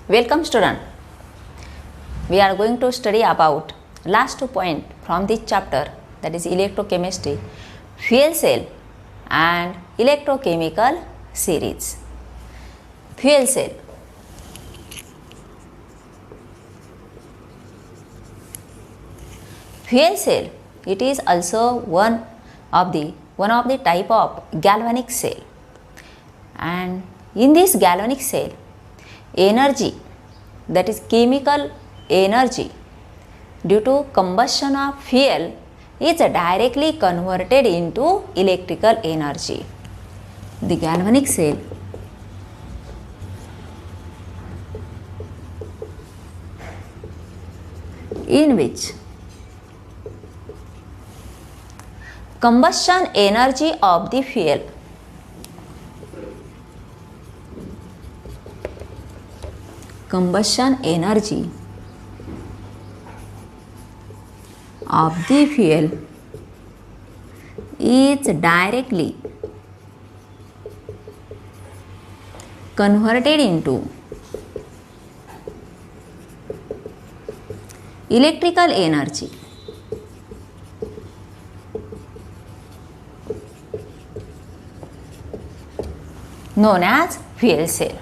Welcome student. We are going to study about last 2 point from this chapter, that is electrochemistry, fuel cell and electrochemical series. Fuel cell. Fuel cell, it is also one of the type of galvanic cell, and in this galvanic cell energy, that is chemical energy due to combustion of fuel, is directly converted into electrical energy. The galvanic cell in which combustion energy of the fuel is directly converted into electrical energy. Known as fuel cell.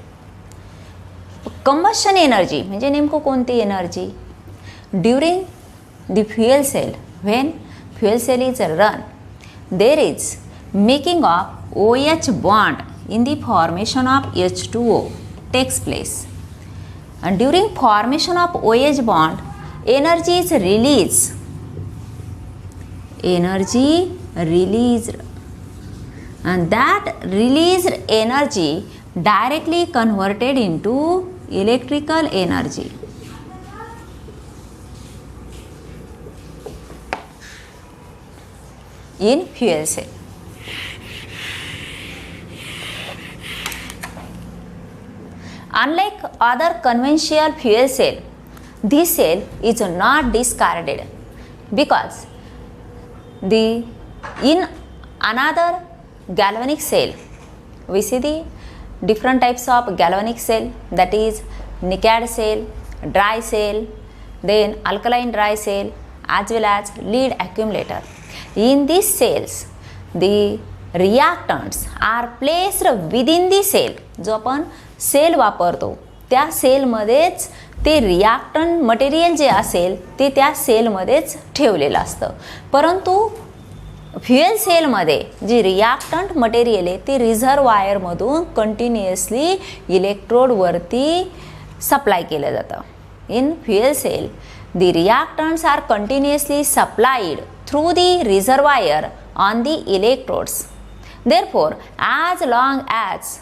Combustion energy म्हणजे नेमकं कोणती energy? During the fuel cell, when fuel cell is run, there is making of OH bond in the formation of H2O takes place, and during formation of OH bond, energy is released, and that released energy directly converted into electrical energy. In fuel cell. Unlike other conventional fuel cell, this cell is not discarded because in another galvanic cell we see the different types of galvanic cell, that is Nicad cell, dry cell, then alkaline dry cell, as well as lead accumulator. In these cells the reactants are placed within the cell. जो आपण sale वापरतो त्या सेलमध्येच ते reactant material जे असेल ते त्या सेलमध्येच ठेवलेलं असतं. परंतु फ्युएल सेलमध्ये जे रिॲक्टंट मटेरियल आहे ते रिझर्वायरमधून कंटिन्युअसली इलेक्ट्रोडवरती सप्लाय केलं जातं. In fuel cell the reactants are continuously supplied through the reservoir on the electrodes. Therefore as long as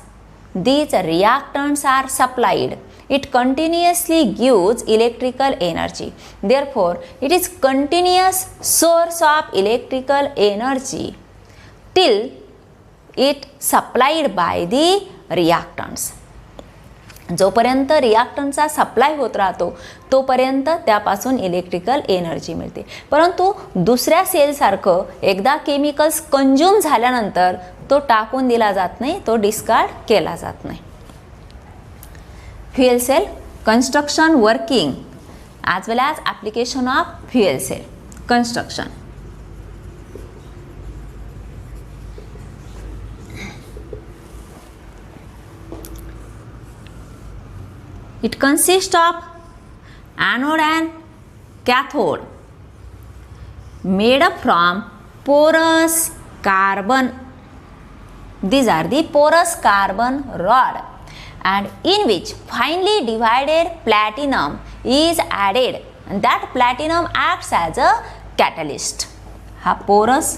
these reactants are supplied, it continuously gives electrical energy. Therefore, it is continuous source of electrical energy till it supplied by the reactants. जोपर्यंत रिॲक्टंटचा supply होत राहतो तोपर्यंत त्यापासून electrical energy मिळते. परंतु दुसऱ्या सेलसारखं एकदा chemicals consume झाल्यानंतर तो टाकून दिला जात नाही, तो डिस्कार्ड केला जात नाही. Fuel cell construction working as well as application of fuel cell construction. It consists of anode and cathode made up from porous carbon. These are the porous carbon rod, and in which finely divided platinum is added, and that platinum acts as a catalyst. हा पोरस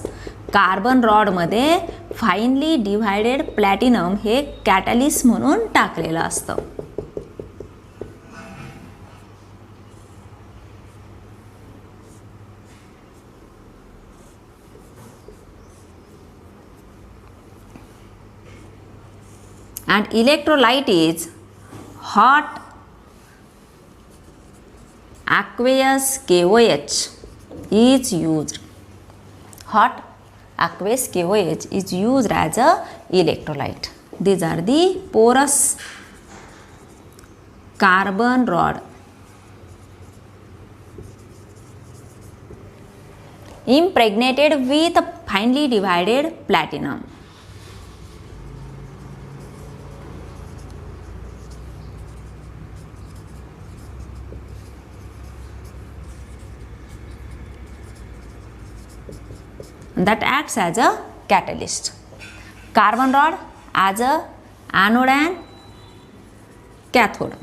carbon रॉडमध्ये finally divided platinum हे catalyst म्हणून टाकलेलं असतं. And electrolyte is hot aqueous KOH is used. Hot aqueous KOH is used as a electrolyte. These are the porous carbon rod impregnated with finely divided platinum. That acts as a catalyst. Carbon rod as a anode and cathode.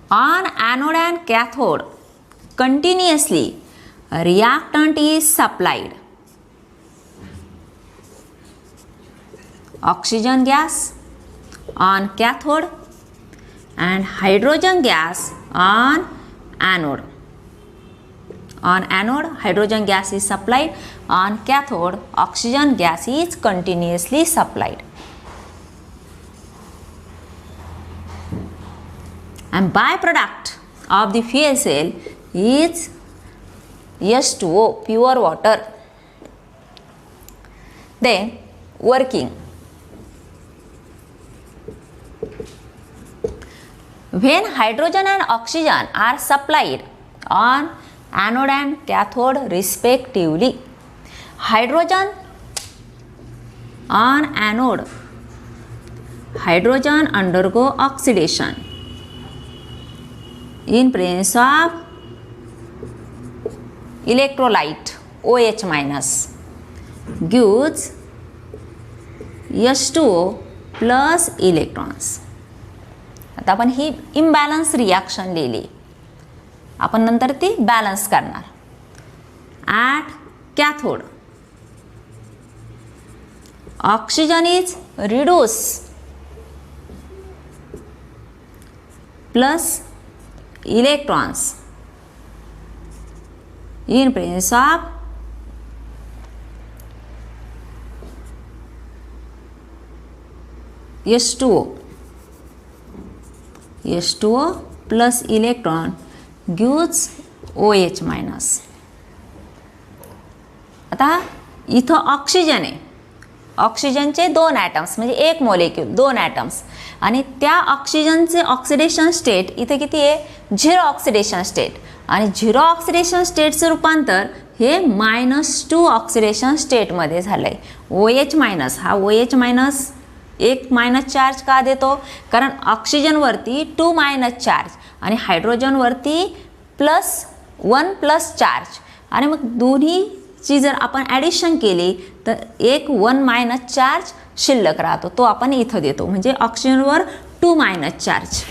On anode and cathode, continuously a reactant is supplied. Oxygen gas on cathode and hydrogen gas on anode. On anode, hydrogen gas is supplied. On cathode, oxygen gas is continuously supplied. And byproduct of the fuel cell is H2O, pure water. Then working. When hydrogen and oxygen are supplied on anode and cathode respectively, hydrogen on anode, hydrogen undergo oxidation in presence of electrolyte OH minus gives H2O plus electrons. आता आपण ही imbalance reaction लिहिली, आपण नंतर ती balance करणार. At cathode oxygen is reduce plus electrons in presence of H2O. H2O plus electron gives OH minus. आता इथं oxygen आहे, ऑक्सिजनचे 2 ॲटम्स म्हणजे एक मॉलिक्यूल 2 ॲटम्स, आणि त्या ऑक्सिजनचे ऑक्सिडेशन स्टेट इथे किती आहे, 0 ऑक्सिडेशन स्टेट. आणि 0 ऑक्सिडेशन स्टेटचं रूपांतर हे -2 ऑक्सिडेशन स्टेटमध्ये झालं आहे. OH मायनस, हा OH मायनस एक मायनस चार्ज का देतो, कारण ऑक्सिजनवरती 2 मायनस चार्ज आणि हायड्रोजनवरती +1 प्लस चार्ज, आणि मग दोन्हीची जर आपण ॲडिशन केली तर एक 1 मायनस चार्ज शिल्लक राहतो, तो आपण इथं देतो, म्हणजे ऑक्सिजनवर 2 मायनस चार्ज.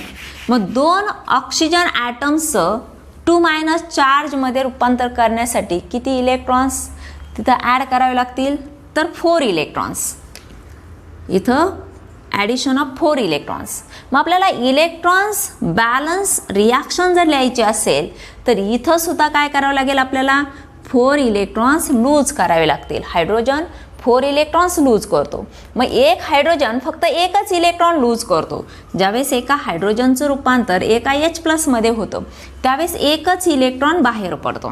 मग 2 ऑक्सिजन ॲटम्सचं 2 मायनस चार्जमध्ये रूपांतर करण्यासाठी किती इलेक्ट्रॉन्स तिथं ॲड करावे लागतील, तर 4 इलेक्ट्रॉन्स. इथं ॲडिशन ऑफ 4 इलेक्ट्रॉन्स. मग आपल्याला इलेक्ट्रॉन्स बॅलन्स रिॲक्शन जर लिहायची असेल तर इथं सुद्धा काय करावं लागेल, आपल्याला 4 इलेक्ट्रॉन्स लूज करावे लागतील. हायड्रोजन 4 इलेक्ट्रॉन्स लूज करतो, मग एक हायड्रोजन फक्त एकच इलेक्ट्रॉन लूज करतो. ज्यावेळेस एका हायड्रोजनचं रूपांतर एका H+ मध्ये होतं त्यावेळेस एकच इलेक्ट्रॉन बाहेर पडतो.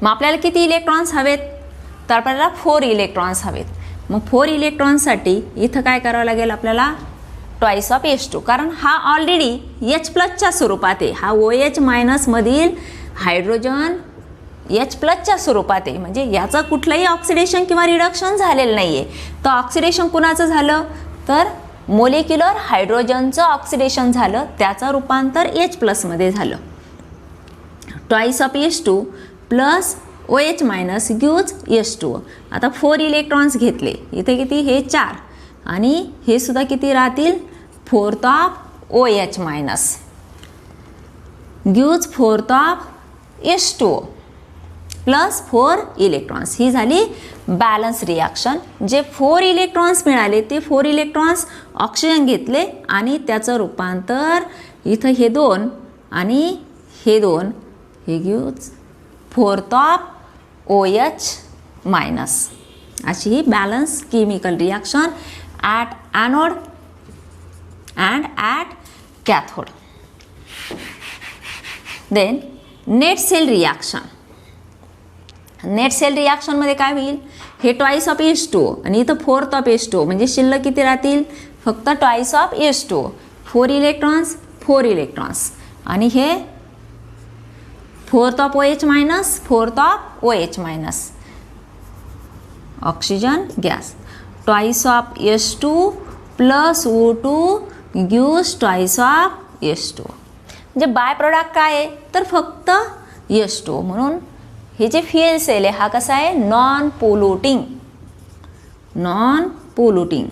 मग आपल्याला किती इलेक्ट्रॉन्स हवेत, तर आपल्याला 4 इलेक्ट्रॉन्स हवेत. मग 4 इलेक्ट्रॉनसाठी इथं काय करावं लागेल, आपल्याला ट्वाईस ऑफ H2, कारण हा ऑलरेडी H+च्या स्वरूपात आहे. हा OH मायनसमधील हायड्रोजन H+च्या स्वरूपात आहे, म्हणजे याचं कुठलंही ऑक्सिडेशन किंवा रिडक्शन झालेलं नाही आहे. तर ऑक्सिडेशन कुणाचं झालं, तर मोलिक्युलर हायड्रोजनचं ऑक्सिडेशन झालं, त्याचं रूपांतर H+ मध्ये झालं. Twice of H2 plus OH minus gives H2O. आता 4 इलेक्ट्रॉन्स घेतले, इथे किती, हे 4, आणि हे सुद्धा किती राहतील, 4th of OH minus gives 4th of H2O plus 4 electrons. ही झाली बॅलन्स रिॲक्शन. जे 4 इलेक्ट्रॉन्स मिळाले ते 4 इलेक्ट्रॉन्स ऑक्सिजन घेतले आणि त्याचं रूपांतर इथं हे 2 आणि हे 2, हे gives 4th of OH minus. अशी ही balance chemical reaction at anode and at cathode. Then net cell reaction. Net cell रिॲक्शनमध्ये काय होईल, हे ट्वाईस ऑफ H2 आणि इथं फोर्थ ऑफ H2 म्हणजे शिल्लक किती राहतील, फक्त twice of H2, 4 electrons 4 electrons आणि हे fourth of OH minus fourth of OH minus oxygen gas. Twice of H2 plus O2 gives twice of H2. म्हणजे बाय प्रोडक्ट काय आहे तर फक्त H2. म्हणून हे जे फ्युएल सेल आहे हा कसा आहे, नॉन पोल्युटिंग. नॉन पोल्युटिंग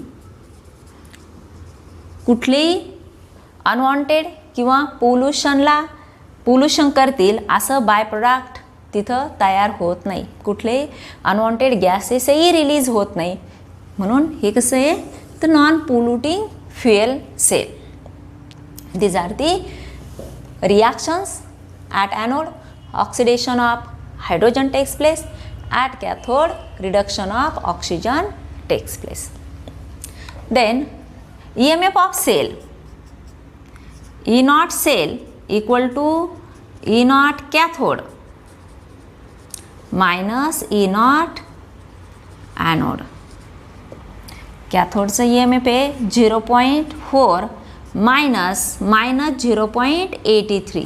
कुठलेही अनवॉन्टेड किंवा पोल्युशन करतील असं बाय प्रोडक्ट तिथं तयार होत नाही. कुठलेही अनवॉन्टेड गॅसेसही रिलीज होत नाही. म्हणून हे कसं आहे तर non polluting fuel cell. These are the reactions at anode. Oxidation of hydrogen takes place. At cathode, reduction of oxygen takes place. Then EMF of cell. E naught cell equal to E naught cathode minus E naught anode. कॅथोडचं EMF आहे 0.4 minus 0.83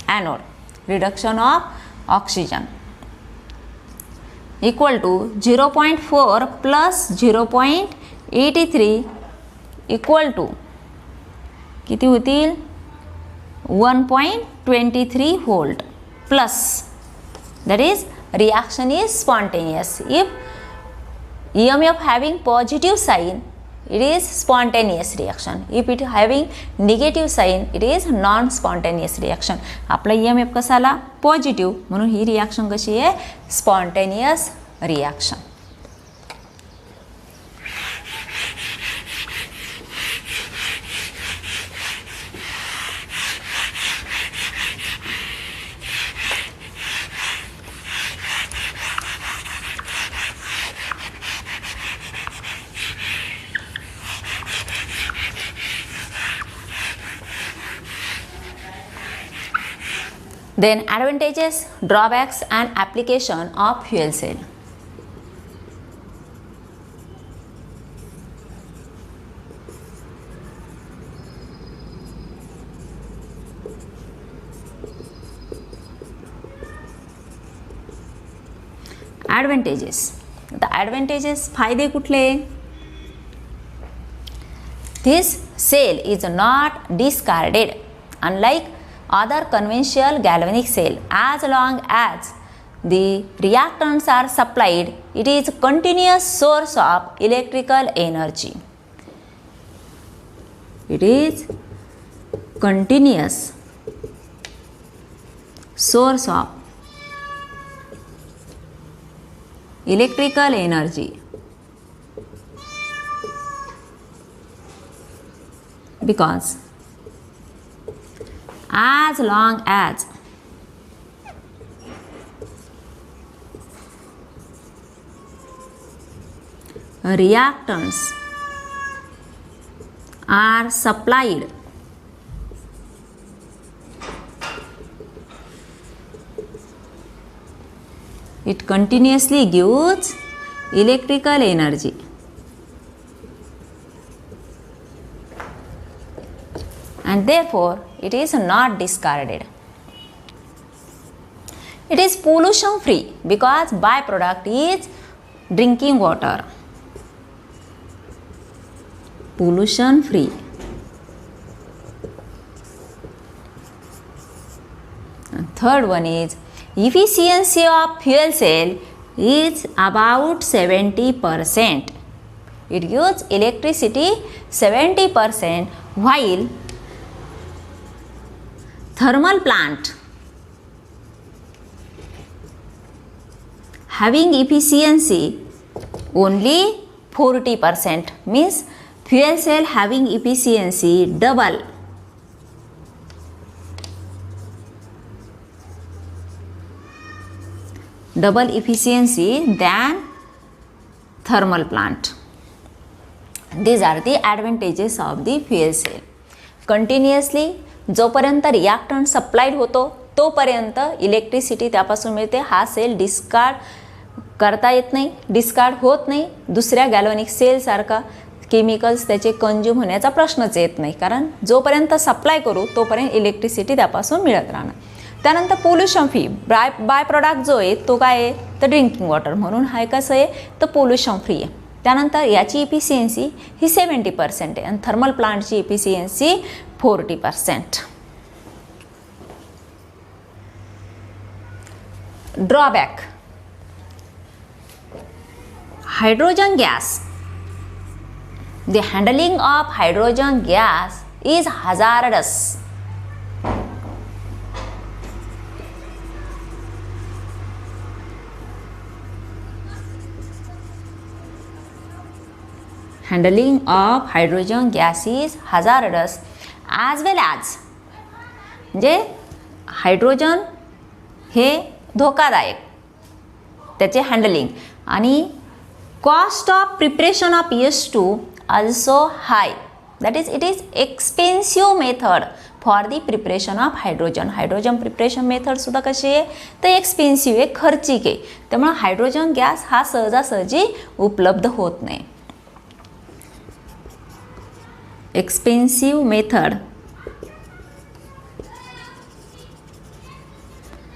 anode. Reduction of oxygen equal to 0.4 plus 0.83 equal to किती होतील 1.23 volt plus. That is reaction is spontaneous. If EMF having positive sign, it is spontaneous reaction. If it having negative sign, it is non-spontaneous reaction. आपला EMF कसा आला positive, म्हणून ही reaction कशी आहे spontaneous reaction. Then advantages, drawbacks and application of fuel cell. Advantages. The advantages फायदे कुठले? This cell is not discarded unlike other conventional galvanic cell. As long as the reactants are supplied, it is a continuous source of electrical energy. It is continuous source of electrical energy because as long as reactants are supplied, it continuously gives electrical energy. And therefore it is not discarded. It is pollution free because byproduct is drinking water. Pollution free. And third one is efficiency of fuel cell is about 70%. It gives electricity 70% while thermal plant having efficiency only 40%, means fuel cell having efficiency double efficiency than thermal plant. These are the advantages of the fuel cell. Continuously जोपर्यंत reactant supplied होतो तोपर्यंत electricity त्यापासून मिळते. हा sale discard करता येत नाही, discard होत नाही, दुसऱ्या गॅल्व्हॅनिक सेलसारखा केमिकल्स त्याचे कंज्यूम होण्याचा प्रश्नच येत नाही, कारण जोपर्यंत सप्लाय करू तोपर्यंत इलेक्ट्रिसिटी त्यापासून मिळत राहणार. त्यानंतर पोल्युशन फ्री बाय प्रॉडक्ट जो आहे तो काय आहे तर ड्रिंकिंग वॉटर, म्हणून हा कसं आहे तर पोल्युशन फ्री आहे. त्यानंतर याची इफिशियन्सी ही 70% आहे आणि थर्मल प्लांटची efficiency 40%. Drawback. Hydrogen gas. The handling of hydrogen gas is hazardous. Handling of hydrogen gas is hazardous as well as म्हणजे हायड्रोजन हे धोकादायक, त्याचे हँडलिंग आणि cost of preparation of ES2 also high, that is it is expensive method for the preparation of hydrogen. Hydrogen preparation method सुद्धा कशी आहे तर expensive आहे, खर्चिक आहे, त्यामुळे हायड्रोजन गॅस हा सहजासहजी उपलब्ध होत नाही. Expensive method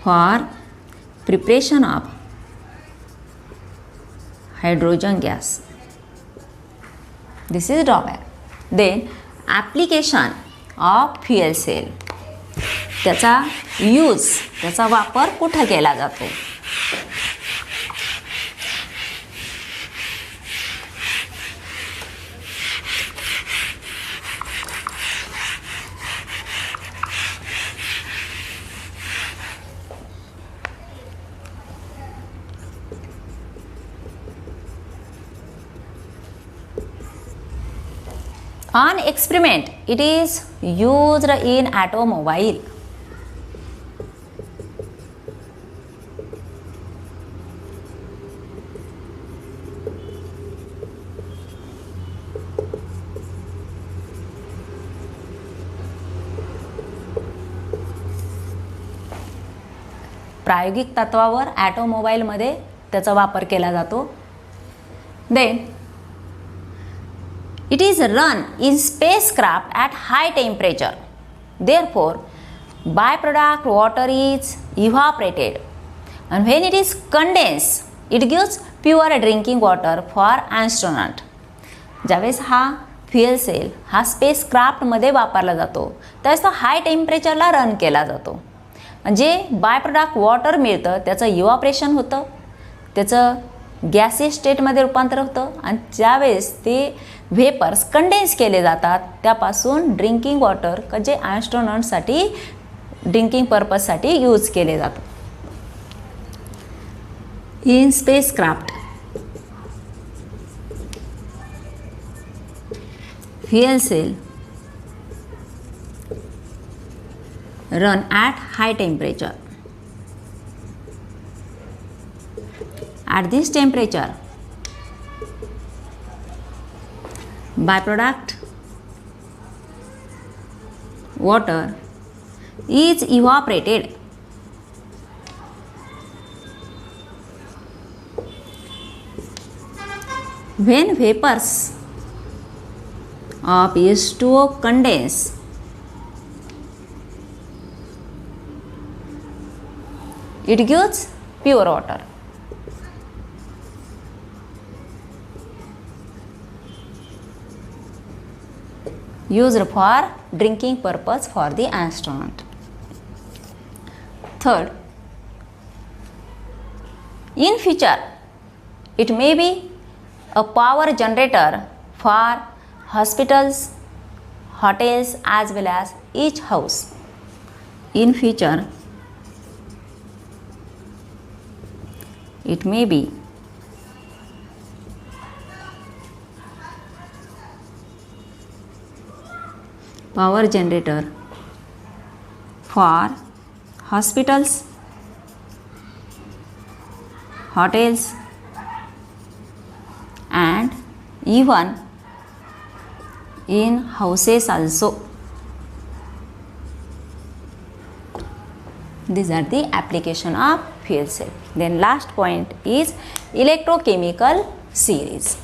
for preparation of hydrogen gas. This is drawback. Then application of fuel cell. त्याचा यूज, त्याचा वापर कुठं केला जातो. On experiment, it is used in automobile. प्रायोगिक तत्वावर ऑटोमोबाईलमध्ये त्याचा वापर केला जातो. Then it is run in spacecraft at high temperature. Therefore, byproduct water is evaporated, and when it is condensed, it gives pure drinking water for astronaut. ज्यावेळेस हा fuel sale हा स्पेसक्राफ्टमध्ये वापरला जातो त्यावेळेस तो हाय टेम्परेचरला रन केला जातो. म्हणजे बाय प्रोडक्ट वॉटर मिळतं, त्याचं इव्हॅपोरेशन होतं, त्याचं गॅसी स्टेटमध्ये रूपांतर होतं आणि ज्यावेळेस ते व्हेपर्स कंडेन्स केले जातात त्यापासून ड्रिंकिंग वॉटर जे ॲस्ट्रॉनॉटसाठी ड्रिंकिंग पर्पजसाठी यूज केले जातात. In spacecraft fuel cell run at high temperature. At this temperature, byproduct water is evaporated. When vapors of H2O condense, it gives pure water. Used for drinking purpose for the astronaut. Third, in future, it may be a power generator for hospitals, hotels as well as each house. In future, it may be power generator for hospitals, hotels and even in houses also. These are the application of fuel cell. Then last point is electrochemical series.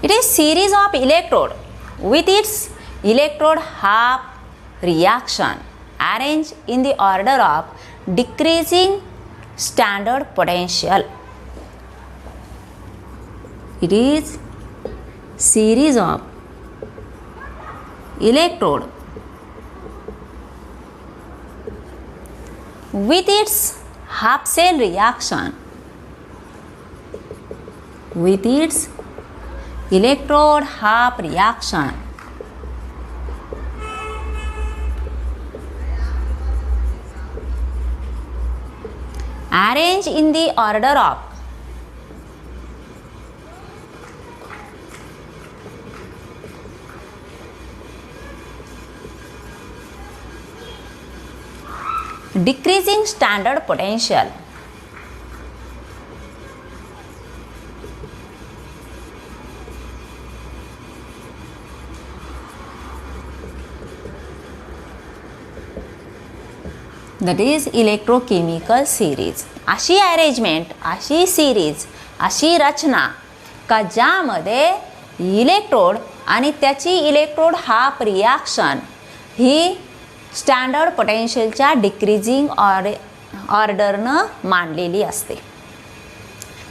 It is series of electrode with its electrode half reaction arranged in the order of decreasing standard potential. It is series of electrode with its half cell reaction with its electrode half reaction arranged in the order of decreasing standard potential. That is electrochemical series. अशी arrangement, अशी series, अशी रचना का ज्यामध्ये electrode आणि त्याची electrode half reaction ही standard पोटेन्शियलच्या डिक्रीजिंग ऑर्डरनं मांडलेली असते.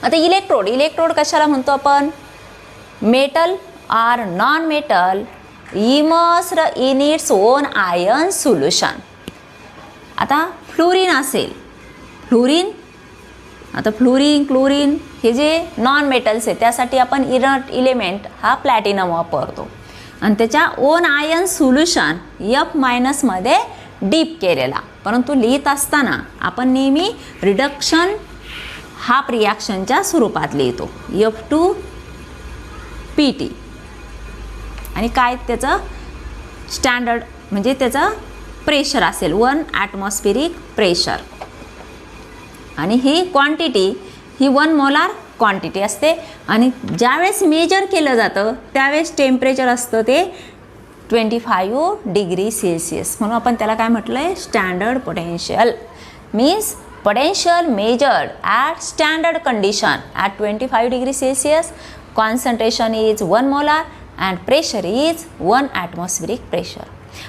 आता इलेक्ट्रोड कशाला म्हणतो आपण? Metal or non metal immersed in its own ion solution. आता फ्लोरीन असेल, फ्लोरीन क्लोरीन हे जे नॉन मेटल्स आहे त्यासाठी आपण इनर्ट इलेमेंट हा प्लॅटिनम वापरतो आणि त्याच्या ओन आयन सोल्युशन F- मध्ये डीप केलेला. परंतु लिहित असताना आपण नेहमी रिडक्शन हाफ रिॲक्शनच्या स्वरूपात लिहितो F2PT आणि काय त्याचं स्टँडर्ड म्हणजे त्याचं प्रेशर असेल 1 ॲटमॉस्फेरिक प्रेशर आणि ही क्वांटिटी ही 1 मोलार क्वांटिटी असते आणि ज्यावेळेस मेजर केलं जातं त्यावेळेस टेम्परेचर असतं ते 25 डिग्री सेल्सिअस. म्हणून आपण त्याला काय म्हटलं आहे? Standard potential. Means potential measured at standard condition at 25 degree Celsius. Concentration is 1 molar and pressure is 1 atmospheric pressure.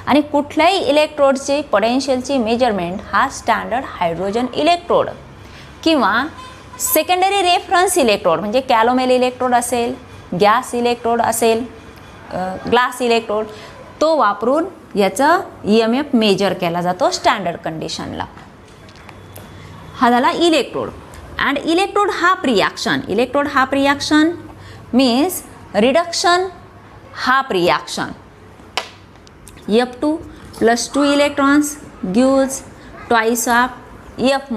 आणि कुठल्याही इलेक्ट्रोडची पोटेन्शियलची मेजरमेंट हा स्टँडर्ड हायड्रोजन इलेक्ट्रोड किंवा सेकंडरी रेफरन्स इलेक्ट्रोड म्हणजे कॅलोमेल इलेक्ट्रोड असेल, गॅस इलेक्ट्रोड असेल, ग्लास इलेक्ट्रोड तो वापरून याचं EMF मेजर केला जातो स्टँडर्ड कंडिशनला. हा झाला electrode. And electrode half reaction means reduction half reaction. F2 plus 2 electrons gives twice of F-.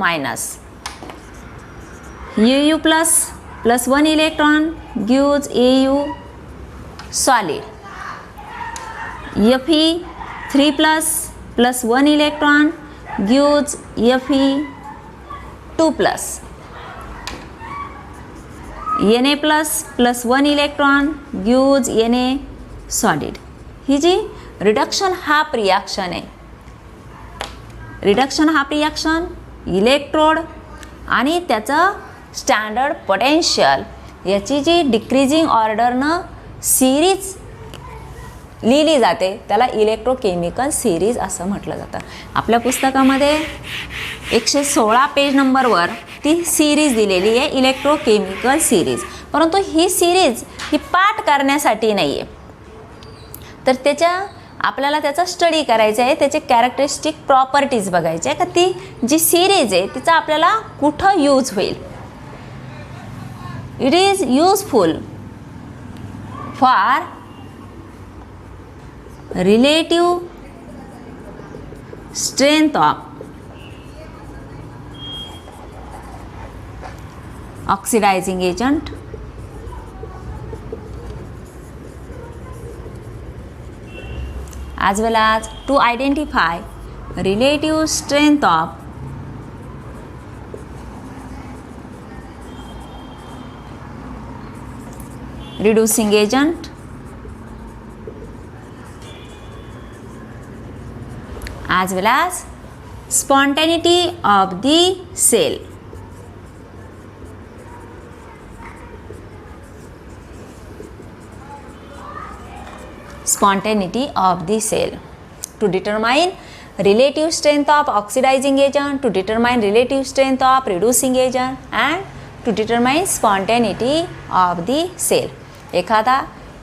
Au plus 1 electron gives Au solid. Fe 3 plus 1 electron gives Fe 2+. Na plus 1 electron gives Na solid. He G reduction half reaction आहे, reduction half reaction electrode आणि त्याचं standard potential याची जी decreasing ऑर्डरनं series लिहिली जाते त्याला electrochemical series असं म्हटलं जातं. आपल्या पुस्तकामध्ये 116 पेज नंबरवर ती सिरीज दिलेली आहे इलेक्ट्रोकेमिकल सिरीज. परंतु ही सिरीज ही पाठ करण्यासाठी नाही आहे, तर आपल्याला त्याचा स्टडी करायचा आहे, त्याचे कॅरेक्टरिस्टिक प्रॉपर्टीज बघायचे आहे का ती जी सिरीज आहे तिचा आपल्याला कुठं यूज होईल. It is useful for relative strength of oxidizing agent as well as to identify relative strength of reducing agent, as well as spontaneity of the cell. Spontaneity of the cell. To determine relative strength of oxidizing agent, to determine relative strength of reducing agent, and to determine spontaneity of the cell. एखादा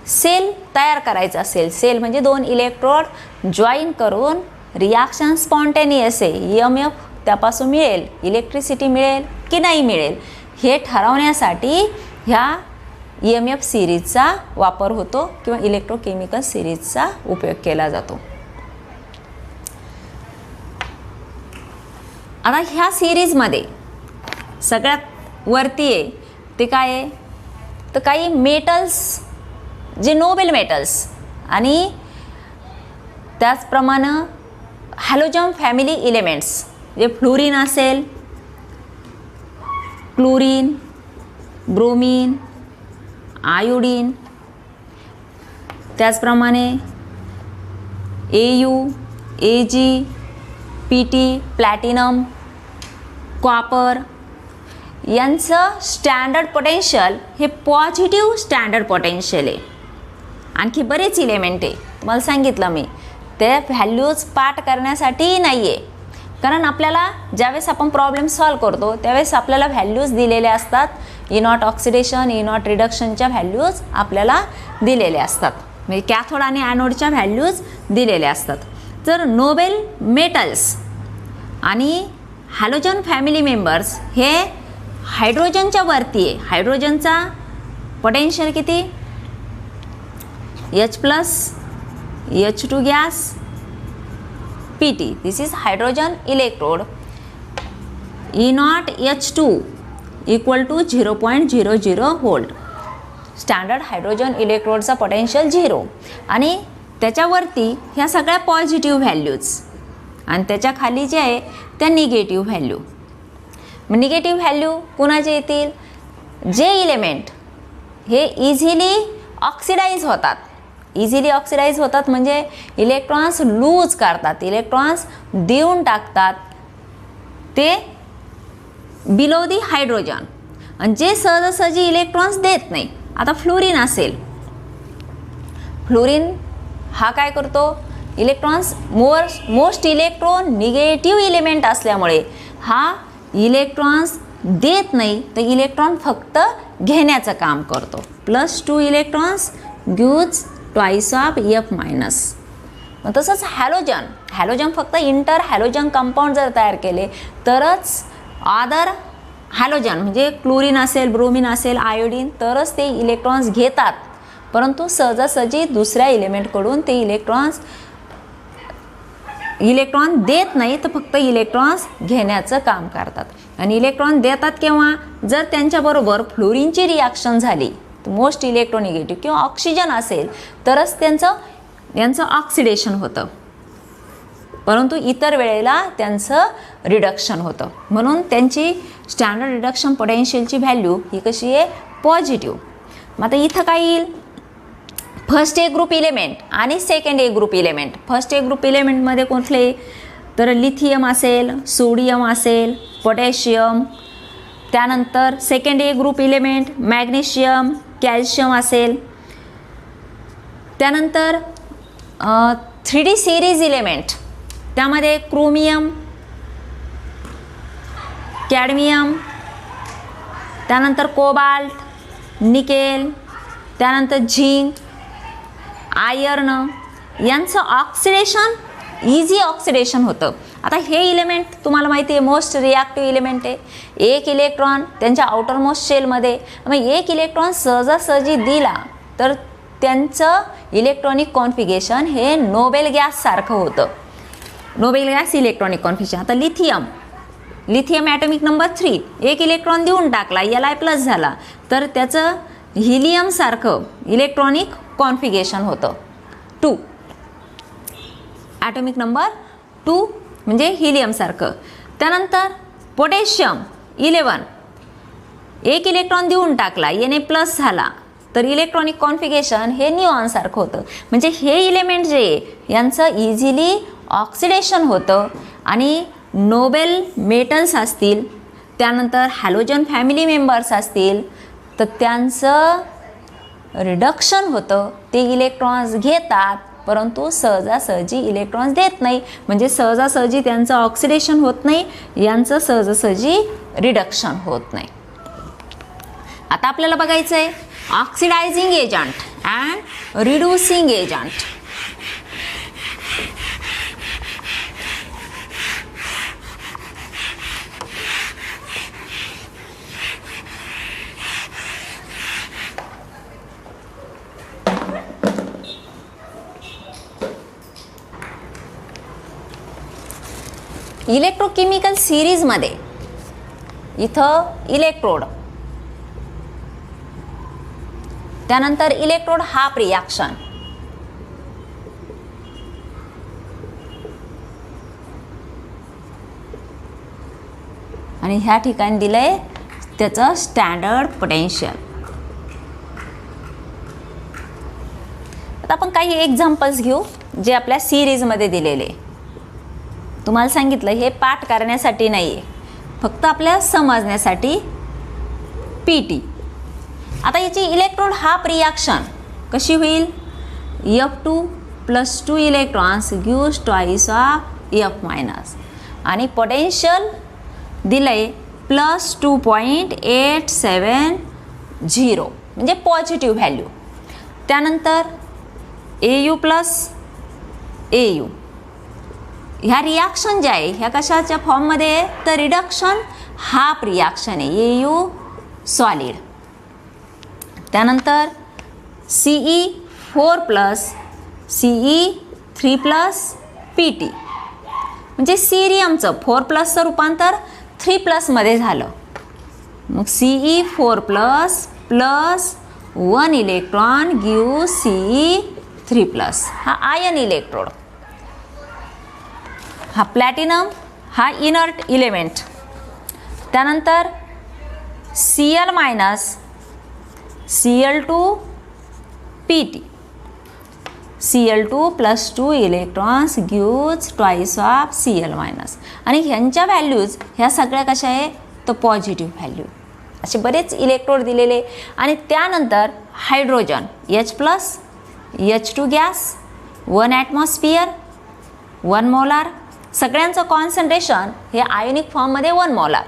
sale तयार करायचा असेल, sale म्हणजे दोन electrode join करून reaction spontaneous आहे, EMF त्यापासून मिळेल, इलेक्ट्रिसिटी मिळेल की नाही मिळेल हे ठरवण्यासाठी ह्या EMF सिरीजचा वापर होतो किंवा इलेक्ट्रोकेमिकल सिरीजचा उपयोग केला जातो. आता ह्या सिरीजमध्ये सगळ्यात वरती आहे ते काय आहे, तर काही मेटल्स जे नोबेल मेटल्स आणि त्याचप्रमाणे हॅलोजन फॅमिली इलेमेंट्स जे फ्लोरीन असेल, क्लोरीन, ब्रोमीन, आयोडीन, त्याचप्रमाणे AU, AG, PT, platinum, copper यांचं स्टँडर्ड पोटेन्शियल हे पॉझिटिव्ह स्टँडर्ड पोटेन्शियल आहे. आणखी बरेच इलेमेंट आहे, तुम्हाला सांगितलं मी ते व्हॅल्यूज पाठ करण्यासाठी नाही आहे, कारण आपल्याला ज्यावेळेस आपण प्रॉब्लेम सॉल्व करतो त्यावेळेस आपल्याला व्हॅल्यूज दिलेल्या असतात, E0 ऑक्सिडेशन, E0 रिडक्शनच्या व्हॅल्यूज आपल्याला दिलेल्या असतात, म्हणजे कॅथोड आणि ॲनोडच्या व्हॅल्यूज दिलेल्या असतात. तर नोबेल मेटल्स आणि हॅलोजन फॅमिली मेंबर्स हे हायड्रोजनच्या वरती आहे. हायड्रोजनचा पोटेन्शियल किती, H+, H2 gas, PT. This is hydrogen electrode. E0 H2 equal to 0.00 volt. Standard hydrogen इलेक्ट्रोडचा पोटेन्शियल 0 आणि त्याच्यावरती ह्या सगळ्या पॉझिटिव्ह व्हॅल्यूज आणि त्याच्या खाली जे आहे त्या निगेटिव्ह व्हॅल्यू. मग निगेटिव्ह व्हॅल्यू कुणाचे येतील, जे इलेमेंट हे इझिली ऑक्सिडाईज होतात. इझिली ऑक्सिडाईज होतात म्हणजे इलेक्ट्रॉन्स लूज करतात, इलेक्ट्रॉन्स देऊन टाकतात, ते बिलो दी हायड्रोजन. आणि जे सहजासहजी इलेक्ट्रॉन्स देत नाही, आता फ्लोरीन असेल, फ्लोरीन हा काय करतो, electrons most electron negative element असल्यामुळे हा इलेक्ट्रॉन्स देत नाही, तर इलेक्ट्रॉन फक्त घेण्याचं काम करतो. +2 electrons gives twice of F-. मग तसंच हॅलोजन फक्त इंटर हॅलोजन कंपाऊंड जर तयार केले तरच अदर हॅलोजन म्हणजे क्लोरीन असेल, ब्रोमीन असेल, आयोडीन तरच ते इलेक्ट्रॉन्स घेतात, परंतु सहजासहजी दुसऱ्या इलेमेंटकडून ते इलेक्ट्रॉन देत नाही, तर फक्त इलेक्ट्रॉन्स घेण्याचं काम करतात. आणि इलेक्ट्रॉन देतात केव्हा, जर त्यांच्याबरोबर फ्लोरीनची रिॲक्शन झाली, मोस्ट इलेक्ट्रोनिगेटिव्ह किंवा ऑक्सिजन असेल तरच यांचं ऑक्सिडेशन होतं, परंतु इतर वेळेला त्यांचं रिडक्शन होतं. म्हणून त्यांची स्टँडर्ड रिडक्शन पोटेन्शियलची व्हॅल्यू ही कशी आहे, पॉझिटिव्ह. मग आता इथं काय येईल, फर्स्ट ए ग्रुप इलेमेंट आणि second A group element. First A group इलेमेंटमध्ये कुठले, तर लिथियम असेल, सोडियम असेल, पोटॅशियम. त्यानंतर second A group element magnesium, calcium असेल. त्यानंतर 3D सिरीज इलेमेंट, त्यामध्ये क्रोमियम, कॅडमियम, त्यानंतर कोबाल्ट, निकेल, त्यानंतर झिंक, आयर्न यांचं ऑक्सिडेशन इझी ऑक्सिडेशन होतं. आता हे इलेमेंट तुम्हाला माहिती आहे मोस्ट रिॲक्टिव्ह इलेमेंट आहे. एक इलेक्ट्रॉन त्यांच्या आउटर मोस्ट शेलमध्ये, मग एक इलेक्ट्रॉन सहजासहजी दिला तर त्यांचं इलेक्ट्रॉनिक कॉन्फिगरेशन हे नोबेल गॅससारखं होतं. Nobel gas electronic configuration. आता लिथियम ॲटॉमिक नंबर 3 एक इलेक्ट्रॉन देऊन टाकला, Li+ झाला, तर त्याचं हिलियमसारखं इलेक्ट्रॉनिक कॉन्फिगरेशन होतं 2. ॲटॉमिक नंबर 2 म्हणजे हिलियमसारखं. त्यानंतर पोटॅशियम 11 एक इलेक्ट्रॉन देऊन टाकला, Na+ झाला, तर इलेक्ट्रॉनिक कॉन्फिगरेशन हे निऑनसारखं होतं. म्हणजे हे इलेमेंट जे यांचं इझिली ऑक्सिडेशन होतं आणि नोबेल मेटल्स असतील, त्यानंतर हॅलोजन फॅमिली मेंबर्स असतील तर त्यांचं रिडक्शन होतं. ते इलेक्ट्रॉन्स घेतात परंतु सहजासहजी इलेक्ट्रॉन्स देत नाही. म्हणजे सहजासहजी त्यांचं ऑक्सिडेशन होत नाही, यांचं सहजासहजी रिडक्शन होत नाही. आता आपल्याला बघायचं आहे oxidizing agent and reducing agent. Electrochemical सिरीजमध्ये इथं इलेक्ट्रोड, त्यानंतर इलेक्ट्रोड हाफ रिॲक्शन, आणि ह्या ठिकाणी दिलंय त्याचं स्टँडर्ड पोटेन्शियल. आता आपण काही एक्झाम्पल्स घेऊ जे आपल्या सिरीजमध्ये दिलेले. तुम्हाला सांगितलं हे पाठ करण्यासाठी नाही आहे, फक्त आपल्याला समजण्यासाठी PT. आता याची इलेक्ट्रोड हाफ रिॲक्शन कशी होईल? F2 + 2 electrons gives twice of F minus, आणि पोटेन्शियल दिलंय +2.870 म्हणजे पॉझिटिव्ह व्हॅल्यू. त्यानंतर AU + AU ह्या रिॲक्शन ज्या आहे ह्या कशाच्या फॉर्ममध्ये आहे तर रिडक्शन हाफ रिॲक्शन आहे, AU सॉलिड. त्यानंतर Ce4 + Ce3 + PT म्हणजे सिरियमचं 4+ रूपांतर 3+ मध्ये झालं. मग Ce4 + 1 इलेक्ट्रॉन गिव्ह Ce3+. हा आयन इलेक्ट्रोड. हा प्लॅटिनम हा इनर्ट इलेमेंट. त्यानंतर Cl- Cl2 PT. Cl2 + 2 electrons gives twice of Cl-, आणि ह्यांच्या व्हॅल्यूज ह्या सगळ्या कशा आहे तर पॉझिटिव्ह व्हॅल्यू. असे बरेच इलेक्ट्रोड दिलेले. आणि त्यानंतर hydrogen H+, H2 gas, 1 atmosphere, 1 molar. सगळ्यांचं कॉन्सन्ट्रेशन हे आयोनिक फॉर्ममध्ये 1 मोलार.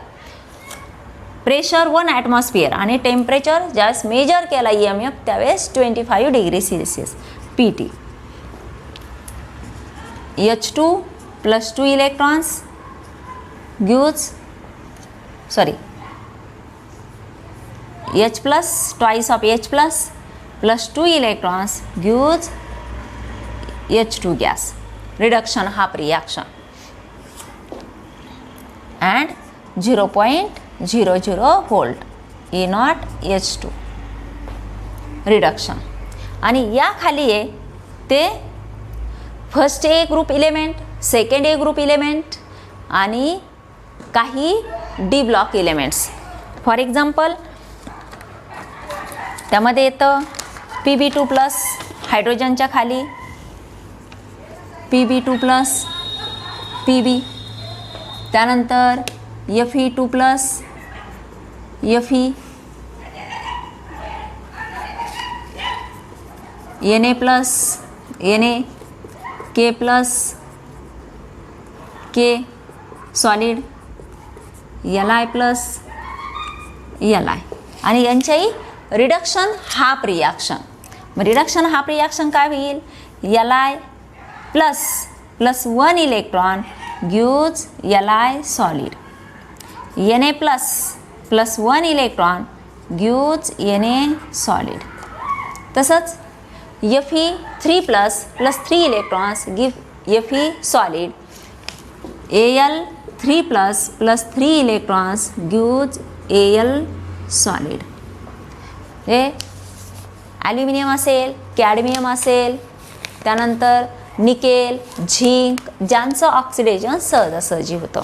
प्रेशर 1 ॲटमॉस्फिअर आणि टेम्परेचर ज्यावेळेस मेजर केला EMF त्यावेळेस 25 degree Celsius PT. H2 + 2 electrons gives H+, twice of H+, + 2 electrons gives H2 gas. Reduction half reaction and 0.00 volt E0H2 reduction. आणि या खाली आहे ते first A group element, second A group element आणि काही D block elements. For example त्यामध्ये येतं Pb2+ हायड्रोजनच्या खाली, Pb2+ Pb, त्यानंतर Fe2+ Fe, Na+, Na, K+, K solid, Li+, Li, आणि यांच्याही रिडक्शन हाफ रिॲक्शन. मग रिडक्शन हाफ रिॲक्शन काय होईल? Li + 1 electron gives Li solid, Na + 1 electron gives Na solid. तसंच Fe3+ + 3 electrons give Fe solid, Al3+ + 3 electrons gives Al solid. हे aluminium असेल, cadmium असेल, त्यानंतर निकेल, झिंक ज्यांचं ऑक्सिडेशन सहजासहजी होतं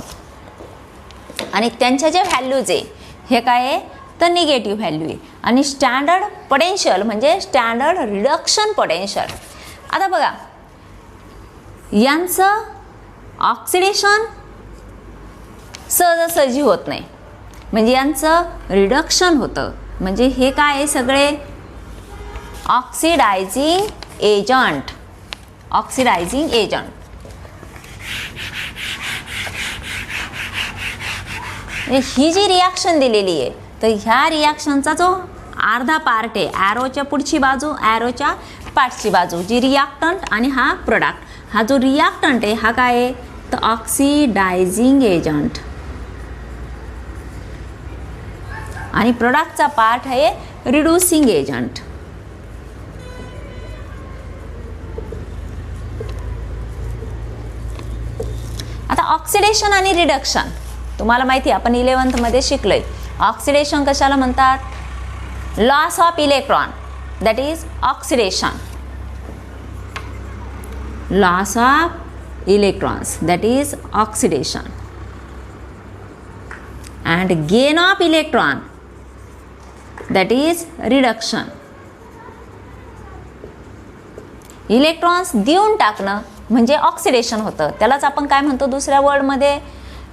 आणि त्यांच्या ज्या व्हॅल्यूज आहे हे काय आहे तर निगेटिव्ह व्हॅल्यू आहे. आणि स्टँडर्ड पोटेन्शियल म्हणजे स्टँडर्ड रिडक्शन पोटेन्शियल. आता बघा यांचं ऑक्सिडेशन सहजासहजी होत नाही, म्हणजे यांचं रिडक्शन होतं. म्हणजे हे काय आहे सगळे ऑक्सिडायझिंग एजंट. ऑक्सिडायझिंग एजंट ही जी रिॲक्शन दिलेली आहे, तर ह्या रिॲक्शनचा जो अर्धा पार्ट आहे, ॲरोच्या पुढची बाजू, ॲरोच्या पाठची बाजू, जी रिॲक्टंट आणि हा प्रोडक्ट, हा जो रिॲक्टंट आहे हा काय आहे तर ऑक्सिडायझिंग एजंट. आणि प्रोडक्टचा पार्ट आहे रिड्युसिंग एजंट. आता ऑक्सिडेशन आणि रिडक्शन तुम्हाला माहिती आहे, आपण 11th मध्ये शिकलोय. ऑक्सिडेशन कशाला म्हणतात? Loss of electron, that is oxidation. Loss of electrons, that is oxidation. And gain of electron, that is reduction. Electrons देऊन टाकणं म्हणजे ऑक्सिडेशन होतं. त्यालाच आपण काय म्हणतो दुसऱ्या वर्डमध्ये?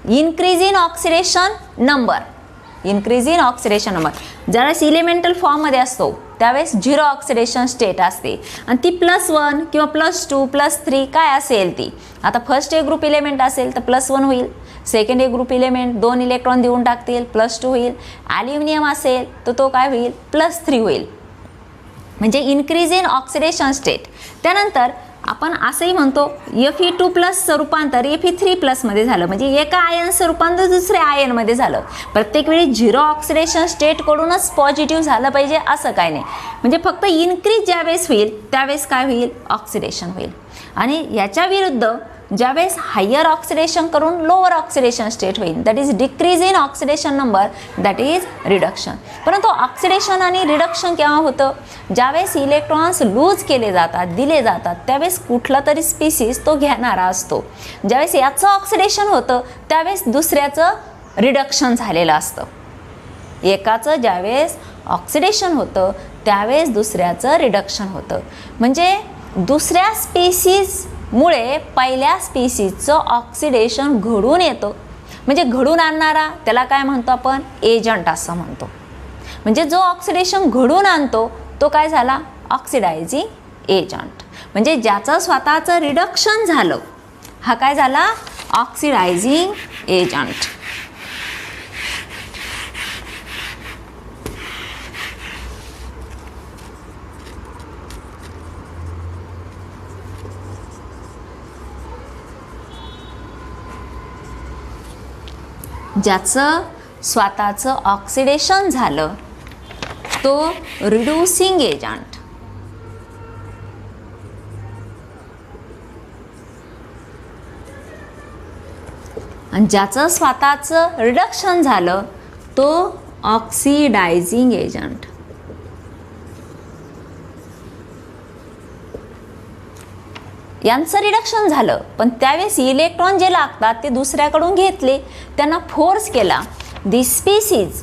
Increase in oxidation number. Increase in oxidation number. ज्यावेळेस इलेमेंटल फॉर्ममध्ये असतो त्यावेळेस 0 ऑक्सिडेशन स्टेट असते आणि ती +1 किंवा +2 +3 काय असेल ती. आता फर्स्ट ए ग्रुप इलेमेंट असेल तर +1 होईल, second A group element 2 electron देऊन टाकतील +2 होईल, ॲल्युमिनियम असेल तर तो काय होईल +3 होईल. म्हणजे इन्क्रीज इन ऑक्सिडेशन स्टेट. त्यानंतर आपण असंही म्हणतो Fe2+ रूपांतर Fe3+ मध्ये झालं, म्हणजे एका आयनचं रूपांतर दुसऱ्या आयनमध्ये झालं. प्रत्येक वेळी 0 ऑक्सिडेशन स्टेटकडूनच पॉझिटिव्ह झालं पाहिजे असं काय नाही. म्हणजे फक्त इन्क्रीज ज्यावेळेस होईल त्यावेळेस काय होईल ऑक्सिडेशन होईल. आणि याच्या विरुद्ध ज्यावेळेस हायर ऑक्सिडेशन करून लोअर ऑक्सिडेशन स्टेट होईल, that is decrease in oxidation number, that is reduction. परंतु ऑक्सिडेशन आणि रिडक्शन केव्हा होतं? ज्यावेळेस इलेक्ट्रॉन्स लूज केले जातात, दिले जातात, त्यावेळेस कुठला तरी स्पीसीज तो घेणारा असतो. ज्यावेळेस याचं ऑक्सिडेशन होतं त्यावेळेस दुसऱ्याचं रिडक्शन झालेलं असतं. एकाचं ज्यावेळेस ऑक्सिडेशन होतं त्यावेळेस दुसऱ्याचं रिडक्शन होतं. म्हणजे दुसऱ्या स्पीसीजमुळे पहिल्या स्पीसीजचं ऑक्सिडेशन घडून येतं. म्हणजे घडून आणणारा त्याला काय म्हणतो आपण? एजंट असं म्हणतो. म्हणजे जो ऑक्सिडेशन घडून आणतो तो काय झाला? Oxidizing agent. म्हणजे ज्याचं स्वतःचं रिडक्शन झालं हा काय झाला? Oxidizing agent. ज्याचं स्वतःचं ऑक्सिडेशन झालं तो रिड्युसिंग एजंट. आणि ज्याचं स्वतःचं रिडक्शन झालं तो ऑक्सिडायझिंग एजंट. यांचं रिडक्शन झालं पण त्यावेळेस इलेक्ट्रॉन जे लागतात ते दुसऱ्याकडून घेतले, त्यांना फोर्स केला. The species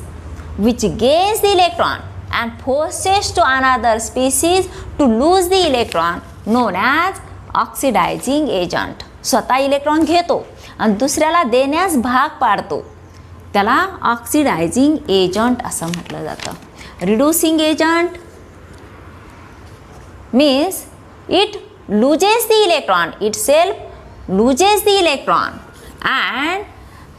which gains the electron and forces to another species to lose the electron known as oxidising agent. स्वतः इलेक्ट्रॉन घेतो आणि दुसऱ्याला देण्यास भाग पाडतो त्याला ऑक्सिडायझिंग एजंट असं म्हटलं जातं. Reducing agent means it loses the electron, itself loses the electron and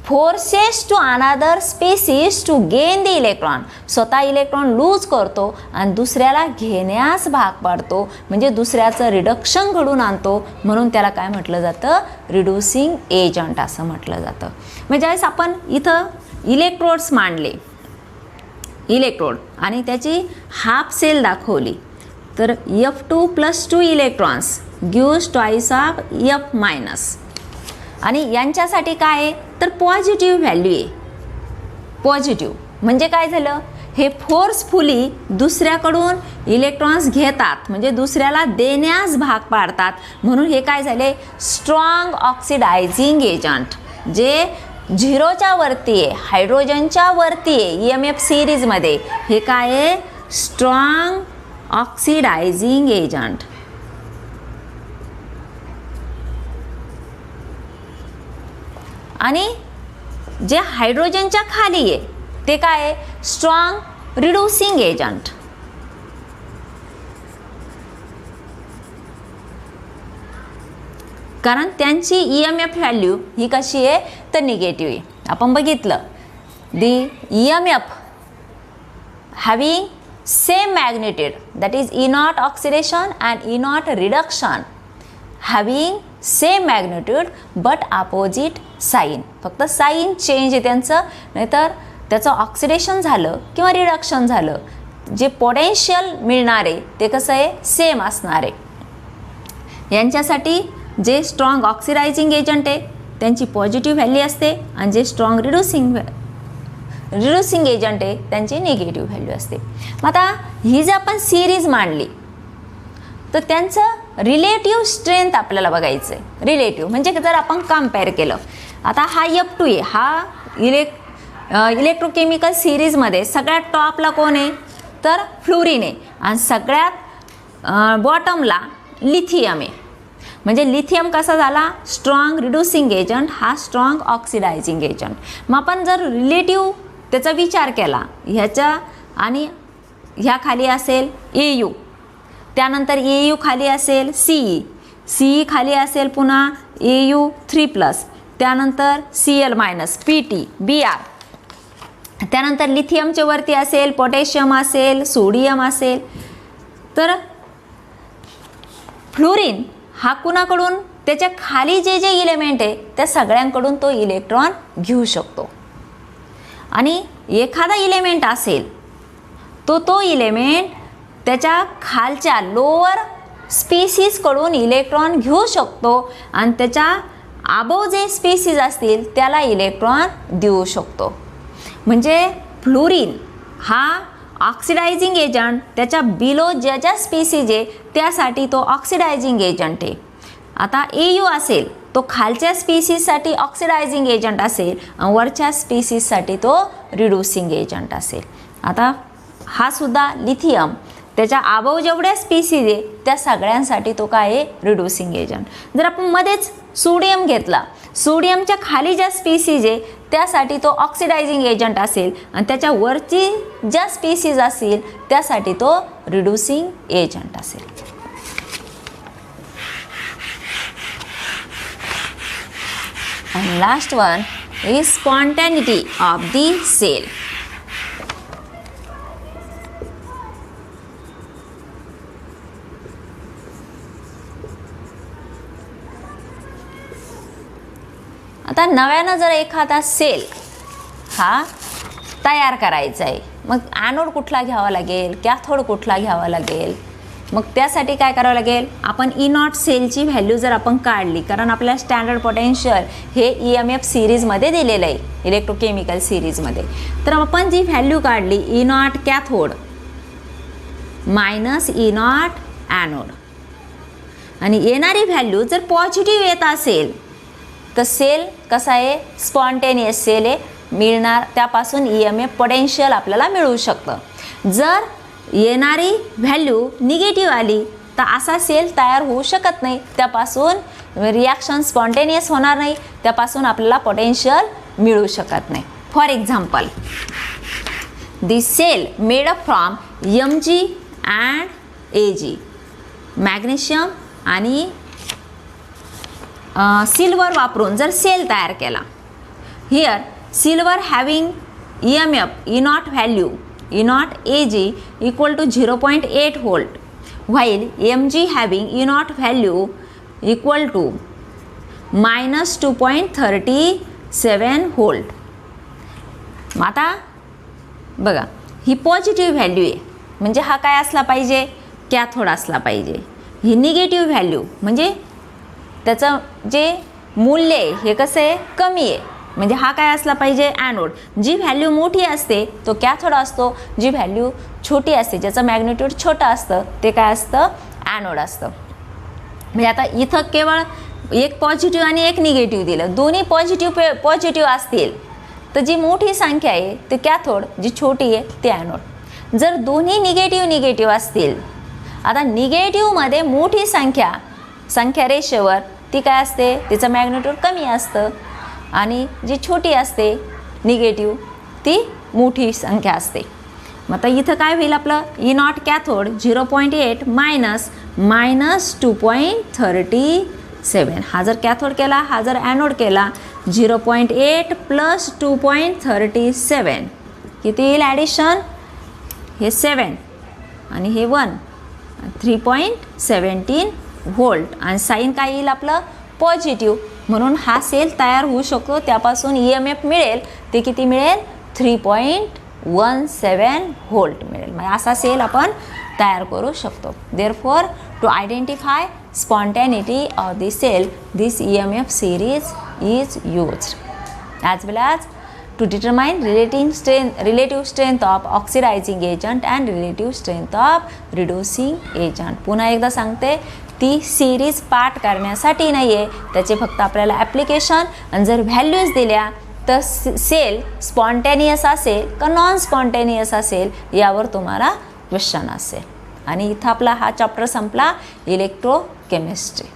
forces to another species to gain the electron. स्वतः इलेक्ट्रॉन लूज करतो आणि दुसऱ्याला घेण्यास भाग पाडतो, म्हणजे दुसऱ्याचं रिडक्शन घडून आणतो, म्हणून त्याला काय म्हटलं जातं? रिड्युसिंग एजंट असं म्हटलं जातं. म्हणजे ज्यावेळेस आपण इथं इलेक्ट्रोड्स मांडले, इलेक्ट्रोड आणि त्याची हाफ सेल दाखवली, तर F2+2 electrons gives twice of F-. आणि यांच्यासाठी काय आहे तर पॉझिटिव्ह व्हॅल्यू आहे. पॉझिटिव्ह म्हणजे काय झालं? हे फोर्सफुली दुसऱ्याकडून इलेक्ट्रॉन्स घेतात, म्हणजे दुसऱ्याला देण्यास भाग पाडतात, म्हणून हे काय झाले? Strong oxidizing agent. जे झिरोच्या वरती आहे, हायड्रोजनच्या वरती आहे EMF सिरीजमध्ये, हे काय आहे? Strong oxidizing agent. आणि जे हायड्रोजनच्या खाली आहे ते काय आहे? Strong reducing agent. कारण त्यांची EMF व्हॅल्यू ही कशी आहे? तर निगेटिव्ह आहे. आपण बघितलं the EMF having same magnitude, that is E naught oxidation and E naught reduction, having same magnitude but opposite sign. फक्त साईन चेंज आहे त्यांचं, नाहीतर त्याचं ऑक्सिडेशन झालं किंवा रिडक्शन झालं, जे पोटेन्शियल मिळणार आहे ते कसं आहे? सेम असणार आहे. यांच्यासाठी जे स्ट्रॉंग ऑक्सिडायझिंग एजंट आहे त्यांची पॉझिटिव्ह व्हॅल्यू असते, आणि जे स्ट्रॉंग रिड्यूसिंग एजंट आहे त्यांची निगेटिव्ह व्हॅल्यू असते. मग आता ही जर आपण सिरीज मांडली तर त्यांचं रिलेटिव्ह स्ट्रेंथ आपल्याला बघायचं आहे. रिलेटिव्ह म्हणजे जर आपण कम्पेअर केलं, आता हा F2 आहे, हा इलेक्ट्रोकेमिकल सिरीजमध्ये सगळ्यात टॉपला कोण आहे? तर फ्लोरीन आहे, आणि सगळ्यात बॉटमला लिथियम आहे. म्हणजे लिथियम कसा झाला? स्ट्रॉंग रिड्यूसिंग एजंट, हा स्ट्रॉंग ऑक्सिडायझिंग एजंट. मग आपण जर रिलेटिव्ह त्याचा विचार केला, ह्याच्या आणि ह्या खाली असेल AU, त्यानंतर AU खाली असेल CE खाली असेल पुन्हा AU3+, त्यानंतर Cl- PT Br, त्यानंतर लिथियमच्या वरती असेल पोटॅशियम असेल, सोडियम असेल. तर फ्लोरीन हा कुणाकडून? त्याच्या खाली जे जे इलेमेंट आहे त्या सगळ्यांकडून तो इलेक्ट्रॉन घेऊ शकतो. आणि एखादा इलेमेंट असेल तो इलेमेंट त्याच्या खालच्या लोअर स्पीसीजकडून इलेक्ट्रॉन घेऊ शकतो, आणि त्याच्या अबोव जे स्पीसीज असतील त्याला इलेक्ट्रॉन देऊ शकतो. म्हणजे फ्लोरीन हा ऑक्सिडायझिंग एजंट त्याच्या बिलो ज्या ज्या स्पीसीज आहे त्यासाठी तो ऑक्सिडायझिंग एजंट आहे. आता AU असेल तो खालच्या स्पीसीजसाठी ऑक्सिडायझिंग एजंट असेल, आणि वरच्या स्पीसीजसाठी तो रिड्यूसिंग एजंट असेल. आता हा सुद्धा लिथियम त्याच्या अबोव जेवढ्या स्पीसीज आहे त्या सगळ्यांसाठी तो काय आहे? Reducing agent. जर आपण मध्येच सोडियम घेतला, सोडियमच्या खाली ज्या स्पीसीज आहे त्यासाठी तो ऑक्सिडायझिंग एजंट असेल, आणि त्याच्या वरची ज्या स्पीसीज असतील त्यासाठी तो रिड्यूसिंग एजंट असेल. And last one is spontaneity of the cell. आता नव्यानं जर एखादा सेल हा तयार करायचा आहे, मग ॲनोड कुठला घ्यावा लागेल, कॅथोड कुठला घ्यावा लागेल, मग त्यासाठी काय करावं लागेल? आपण E नॉट सेलची व्हॅल्यू जर आपण काढली, कारण आपल्याला स्टँडर्ड पोटेन्शियल हे EMF सिरीजमध्ये दिलेलं आहे, इलेक्ट्रोकेमिकल सिरीजमध्ये, तर आपण जी व्हॅल्यू काढली E not cathode minus E not anode, आणि येणारी व्हॅल्यू जर पॉझिटिव्ह येत असेल तर सेल कसा आहे? स्पॉन्टेनियस सेल आहे, मिळणार त्यापासून EMF पोटेन्शियल आपल्याला मिळू शकतं. जर येणारी व्हॅल्यू निगेटिव्ह आली तर असा सेल तयार होऊ शकत नाही, त्यापासून रिॲक्शन स्पॉन्टेनियस होणार नाही, त्यापासून आपल्याला पोटेन्शियल मिळू शकत नाही. For example, this cell made up from Mg and Ag, magnesium आणि सिल्वर वापरून जर सेल तयार केला, here silver having EMF E naught value E naught Ag equal to 0.8 volt, while Mg having E naught value equal to minus 2.37 volt. मग आता बघा, ही positive value आहे, म्हणजे हा काय असला पाहिजे? कॅथोड असला पाहिजे. ही निगेटिव्ह व्हॅल्यू म्हणजे त्याचं जे मूल्य आहे हे कसं आहे? कमी आहे, म्हणजे हा काय असला पाहिजे? ॲनोड. जी व्हॅल्यू मोठी असते तो कॅथोड असतो, जी व्हॅल्यू छोटी असते ज्याचं मॅग्नेट्यूड छोटं असतं ते काय असतं? ॲनोड असतं. म्हणजे आता इथं केवळ एक पॉझिटिव्ह आणि एक निगेटिव्ह दिलं, दोन्ही पॉझिटिव्ह असतील तर जी मोठी संख्या आहे ती कॅथोड, जी छोटी आहे ती ॲनोड. जर दोन्ही निगेटिव्ह असतील, आता निगेटिव्हमध्ये मोठी संख्या रेषेवर ती काय असते, तिचं मॅग्निट्यूड कमी असतं आणि जी छोटी असते निगेटिव्ह ती मोठी संख्या असते. मग आता इथं काय होईल आपलं, ई नॉट कॅथोड 0.8 मायनस 2.37. हा जर कॅथोड केला, हा जर ॲनोड केला, 0.8 प्लस 2.37 किती येईल ॲडिशन, हे 7 आणि हे 1, 3.17 व्होल्ट आणि साईन काय येईल आपलं पॉझिटिव्ह, म्हणून हा सेल तयार होऊ शकतो. त्यापासून EMF मिळेल ते किती मिळेल, 3.17 व्होल्ट मिळेल. म्हणजे असा सेल आपण तयार करू शकतो. Therefore to identify spontaneity of the cell, this EMF series is used, as well as to determine relative strength of oxidizing agent and relative strength of reducing agent. पुन्हा एकदा सांगते, ती सिरीज पाठ करण्यासाठी नाही आहे, त्याचे फक्त आपल्याला ॲप्लिकेशन आणि जर व्हॅल्यूज दिल्या तर सेल स्पॉन्टेनियस असेल का नॉन स्पॉन्टेनियस असेल यावर तुम्हाला क्वेश्चन असेल. आणि इथं आपला हा चॅप्टर संपला, इलेक्ट्रोकेमिस्ट्री.